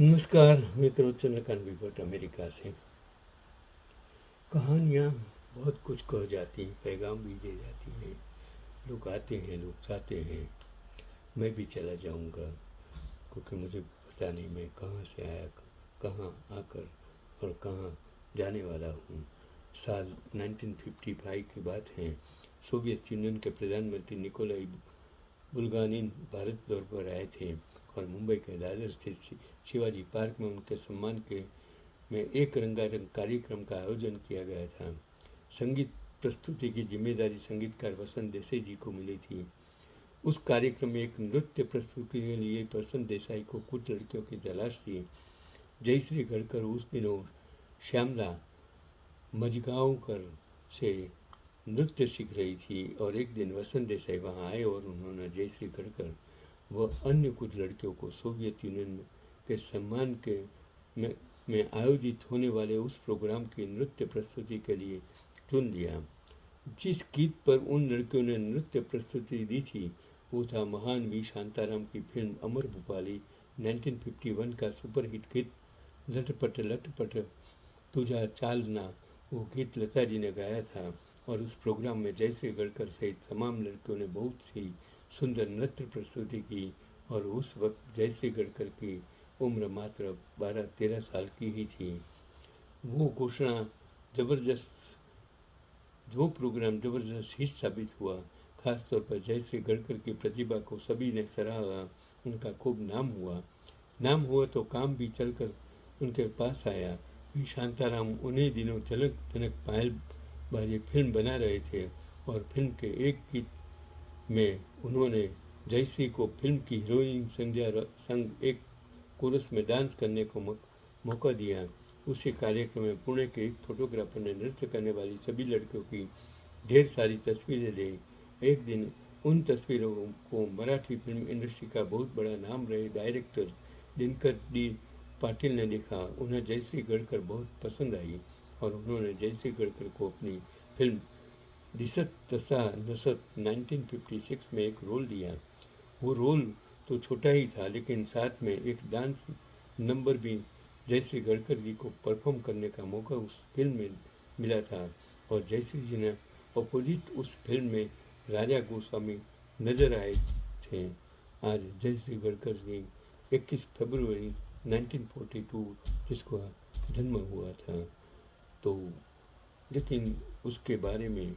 नमस्कार मित्रों, चंद्रकांत विभट अमेरिका से। कहानियाँ बहुत कुछ कह जाती हैं, पैगाम भी दे जाती हैं। लोग आते हैं, लोग जाते हैं। मैं भी चला जाऊंगा, क्योंकि मुझे पता नहीं मैं कहाँ से आया, कहाँ आकर और कहाँ जाने वाला हूँ। साल 1955 की बात है। सोवियत यूनियन के प्रधानमंत्री निकोलाई बुल्गानिन भारत दौरे पर आए थे और मुंबई के दादर स्थित शिवाजी पार्क में उनके सम्मान के में एक रंगारंग कार्यक्रम का आयोजन किया गया था। संगीत प्रस्तुति की जिम्मेदारी संगीतकार वसंत देसाई जी को मिली थी। उस कार्यक्रम में एक नृत्य प्रस्तुति के लिए वसंत देसाई को कुछ लड़कियों की तलाश थी। जयश्री गढ़कर उस दिनों श्यामला मजगांवकर से नृत्य सीख रही थी और एक दिन वसंत देसाई वहां आए और उन्होंने जयश्री गढ़कर व अन्य कुछ लड़कियों को सोवियत यूनियन के सम्मान के में, में आयोजित होने वाले उस प्रोग्राम की नृत्य प्रस्तुति के लिए चुन लिया। जिस गीत पर उन लड़कियों ने नृत्य प्रस्तुति दी थी वो था महान वी शांताराम की फिल्म अमर भूपाली 1951 का सुपरहिट गीत लटपट लटपट तुझा चालना। वो गीत लता जी ने गाया था और उस प्रोग्राम में जयश्री गढ़कर सहित तमाम लड़कियों ने बहुत सी सुंदर नृत्य प्रस्तुति की और उस वक्त जयश्री गढ़कर की उम्र मात्र 12-13 साल की ही थी। वो घोषणा जबरदस्त जो प्रोग्राम जबरदस्त हिट साबित हुआ। खासतौर पर जयश्री गढ़कर की प्रतिभा को सभी ने सराहा। उनका खूब नाम हुआ तो काम भी चलकर उनके पास आया। वी शांताराम उन्हीं दिनों झलक झनक पायल बाजी फिल्म बना रहे थे और फिल्म के एक गीत में उन्होंने जयश्री को फिल्म की हीरोइन संध्या संग एक कोरस में डांस करने को मौका दिया। उसी कार्यक्रम में पुणे के एक फोटोग्राफर ने नृत्य करने वाली सभी लड़कियों की ढेर सारी तस्वीरें ली। एक दिन उन तस्वीरों को मराठी फिल्म इंडस्ट्री का बहुत बड़ा नाम रहे डायरेक्टर दिनकर डी पाटिल ने देखा। उन्हें जयश्री गढ़कर बहुत पसंद आई और उन्होंने जयश्री गढ़कर को अपनी फिल्म दिसत तसा नसत 1956 में एक रोल दिया। वो रोल तो छोटा ही था, लेकिन साथ में एक डांस नंबर भी जयश्री गढ़कर जी को परफॉर्म करने का मौका उस फिल्म में मिला था और जयश्री जी ने अपोजिट उस फिल्म में राजा गोस्वामी नजर आए थे। आज जयश्री गढ़कर जी 21 फरवरी 1942 जिसको जन्म हुआ था। तो लेकिन उसके बारे में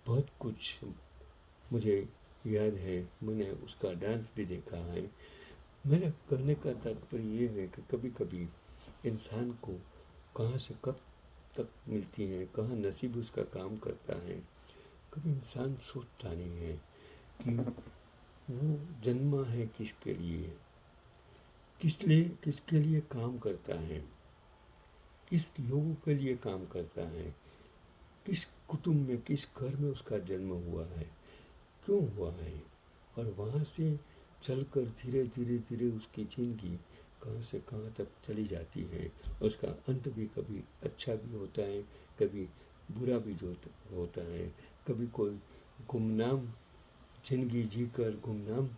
बहुत कुछ मुझे याद है, मैंने उसका डांस भी देखा है। मेरा कहने का तात्पर्य ये है कि कभी कभी इंसान को कहाँ से कब तक मिलती है, कहाँ नसीब उसका काम करता है, कभी इंसान सोचता नहीं है कि वो जन्मा है किसके लिए, किसके लिए काम करता है, किस लोगों के लिए काम करता है, किस कुटुंब में किस घर में उसका जन्म हुआ है, क्यों हुआ है, और वहाँ से चलकर धीरे धीरे धीरे उसकी जिंदगी कहाँ से कहाँ तक चली जाती है। और उसका अंत भी कभी अच्छा भी होता है, कभी बुरा भी जो होता है। कभी कोई गुमनाम जिंदगी जीकर गुमनाम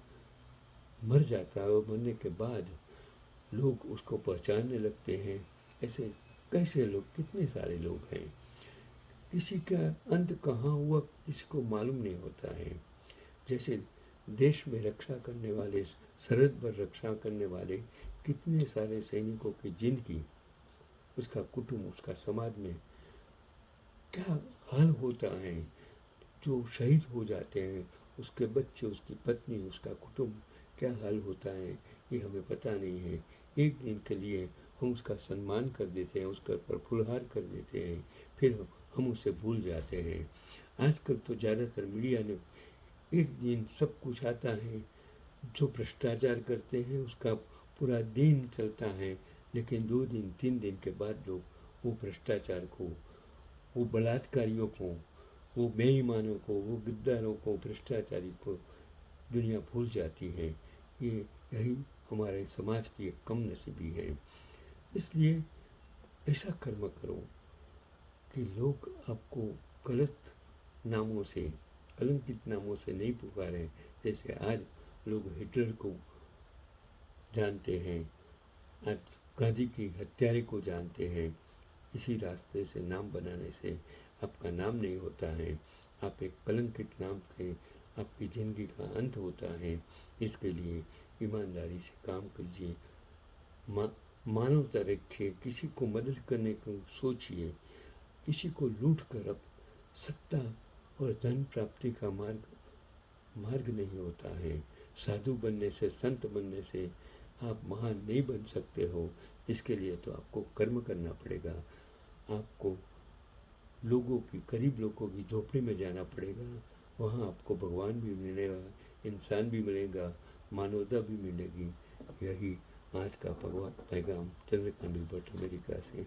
मर जाता है और मरने के बाद लोग उसको पहचानने लगते हैं। ऐसे कैसे लोग, कितने सारे लोग हैं। किसी का अंत कहाँ हुआ किसी को मालूम नहीं होता है। जैसे देश में रक्षा करने वाले, सरहद पर रक्षा करने वाले कितने सारे सैनिकों की जिंदगी, उसका कुटुंब, उसका समाज में क्या हाल होता है। जो शहीद हो जाते हैं उसके बच्चे, उसकी पत्नी, उसका कुटुंब, क्या हाल होता है ये हमें पता नहीं है। एक दिन के लिए हम उसका सम्मान कर देते हैं, उसके ऊपर फुलहार कर देते हैं, फिर हम उसे भूल जाते हैं। आजकल तो ज़्यादातर मीडिया ने एक दिन सब कुछ आता है, जो भ्रष्टाचार करते हैं उसका पूरा दिन चलता है, लेकिन 2 दिन 3 दिन के बाद लोग वो भ्रष्टाचार को, वो बलात्कारियों को, वो बेईमानों को, वो गद्दारों को, भ्रष्टाचारी को दुनिया भूल जाती है। यही हमारे समाज की एक कम नसीबी है। इसलिए ऐसा कर्म करो कि लोग आपको गलत नामों से, कलंकित नामों से नहीं पुकारें। जैसे आज लोग हिटलर को जानते हैं, आप गांधी की हत्यारे को जानते हैं। इसी रास्ते से नाम बनाने से आपका नाम नहीं होता है, आप एक कलंकित नाम से आपकी ज़िंदगी का अंत होता है। इसके लिए ईमानदारी से काम कीजिए, मानवता रखिए, किसी को मदद करने को सोचिए। किसी को लूट कर अब सत्ता और धन प्राप्ति का मार्ग नहीं होता है। साधु बनने से, संत बनने से आप महान नहीं बन सकते हो। इसके लिए तो आपको कर्म करना पड़ेगा। आपको करीब लोगों की झोपड़ी में जाना पड़ेगा। वहाँ आपको भगवान भी मिलेगा, इंसान भी मिलेगा, मानवता भी मिलेगी। यही आज का पैगाम चंद्रकांत भट्ट अमेरिका से।